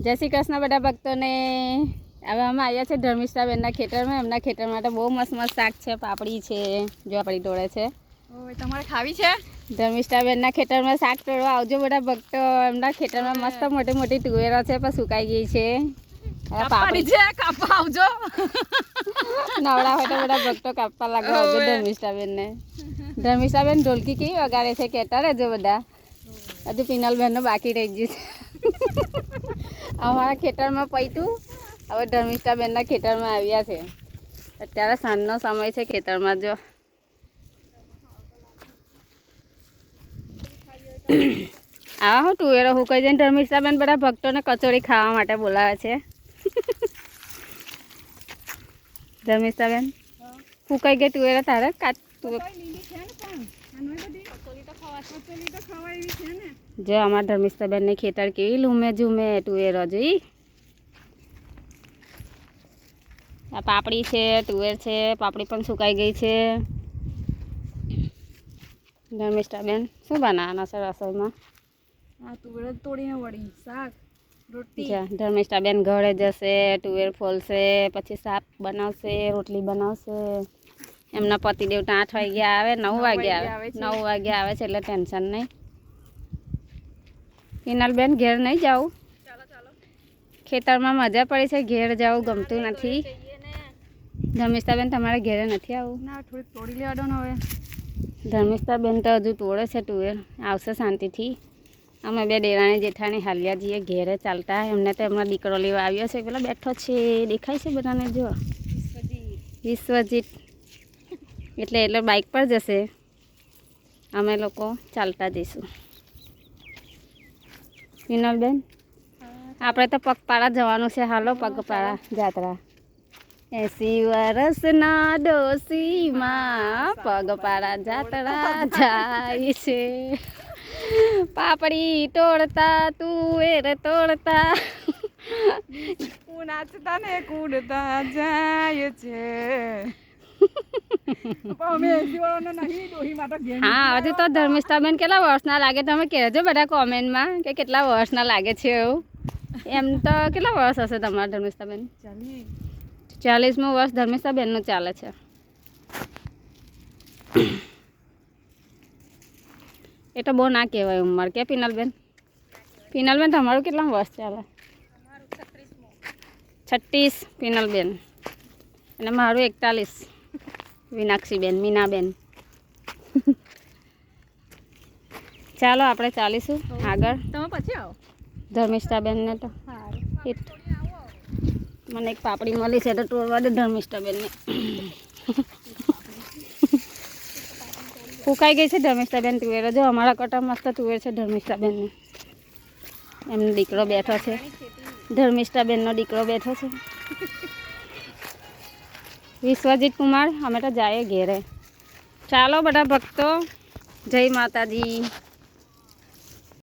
જય શ્રી કૃષ્ણ બધા ભક્તોને. હવે અમે આવ્યા છે ધર્મિષ્ઠાબેનના ખેતરમાં. એમના ખેતર માટે બહુ મસ્ત મસ્ત શાક છે, પાપડી છે, જો પાપડી તોડે છે. તમારે ખાવી છે? ધર્મિષ્ઠાબેનના ખેતરમાં શાક તોડવા આવજો બધા ભક્તો. એમના ખેતરમાં મસ્ત મોટી મોટી તુવેરો છે, પણ સુકાઈ ગઈ છે. પાપડી છે, કાપવા આવજો. નવડા હોય તો બધા ભક્તો કાપવા લાગો આવજો ધર્મિષ્ઠાબેનને. ધર્મિષ્ઠાબેન ઢોલકી કેવી વગાડે છે કહેતા રહેજો બધા. હજુ પિનલબેનનું બાકી રહી ગયું છે. અમારા ખેતરમાં પૈતું, હવે ધર્મિષ્ઠાબેનના ખેતરમાં આવ્યા છે. અત્યારે સાંજનો સમય છે. ખેતરમાં જો આવા હું તુવેરો હું કહી જઈને ધર્મિષ્ઠાબેન બધા ભક્તોને કચોરી ખાવા માટે બોલાવે છે. ધર્મિષ્ઠાબેન હું કઈ ગઈ તુવેરો તારે જો અમારા ધર્મિષ્ઠાબેનની ખેતર કેવી લૂમે ઝૂમે તુવેરો જોઈ. આ પાપડી છે, તુવેર છે, પાપડી પણ સુકાઈ ગઈ છે. ધર્મિષ્ઠાબેન શું બનાવવાના છે રસોઈમાં? આ તુવેર તોડીને વળી શાક રોટલી. ધર્મિષ્ઠાબેન ઘરે જશે, તુવેર ફોલશે, પછી શાક બનાવશે, રોટલી બનાવશે. એમના પતિદેવ તો 8 વાગ્યા આવે, 9 વાગ્યા આવે, 9 વાગ્યા આવે છે એટલે ટેન્શન નહીં. હિનાલબેન ઘેર નહીં જાઉં? ખેતરમાં મજા પડી છે, ઘેર જવું ગમતું નથી. ધર્મિષ્ઠાબેન તમારે ઘેરે નથી આવું? ના, થોડીક તોડી લેવાડો ને હવે. ધર્મિષ્ઠાબેન તો હજુ તોડે છે તુવેર, આવશે શાંતિથી. અમે બે દેરાણી જેઠાણી હાલ્યા જઈએ ઘેરે ચાલતા. એમને તો એમનો દીકરો લેવા આવ્યો છે, પેલો બેઠો છે, દેખાય છે બધાને જો વિશ્વજીત. એટલે બાઇક પર જશે, અમે લોકો ચાલતા જઈશું. વિનલબેન આપણે તો પગપાળા જવાનું છે. હાલો પગપાળા જાત્રા. 80 વર્ષના ડોસીમાં પગપાળા જાત્રા જાય છે. પાપડી તોડતા તુવેર તોડતા નાચતા ને કૂદતા જાય છે. હા, હજુ તો ધર્મિષ્ઠાબેન કેટલા વર્ષના લાગે તમે કહેજો બધા કોમેન્ટમાં કે કેટલા વર્ષના લાગે છે એવું. એમ તો કેટલા વર્ષ હશે તમારા ધર્મિષ્ઠાબેન? 40મું વર્ષ ધર્મિષ્ઠાબેનનું ચાલે છે. એ તો બહુ ના કહેવાય ઉંમર કે પિનલબેન? પિનલબેન તમારું કેટલા વર્ષ ચાલે? 36 પિનલબેન, અને મારું 41 વિનાક્ષીબેન, મીનાબેન. ચાલો આપણે ચાલીશું આગળ. તમે પછી આવો ધર્મિષ્ઠાબેનને તો મને એક પાપડી મળી છે તો તોડવા દે ધર્મિષ્ઠાબેનને. ફૂંકાઈ ગઈ છે ધર્મિષ્ઠાબેન તુવેર. જો અમારા કટા મસ્ત તુવેર છે ધર્મિષ્ઠાબેનને. એમનો દીકરો બેઠો છે, ધર્મિષ્ઠાબેનનો દીકરો બેઠો છે. વિશ્વજીત કુમાર. અમે તો જાય ઘેરે. ચાલો બધા ભક્તો, જય માતાજી.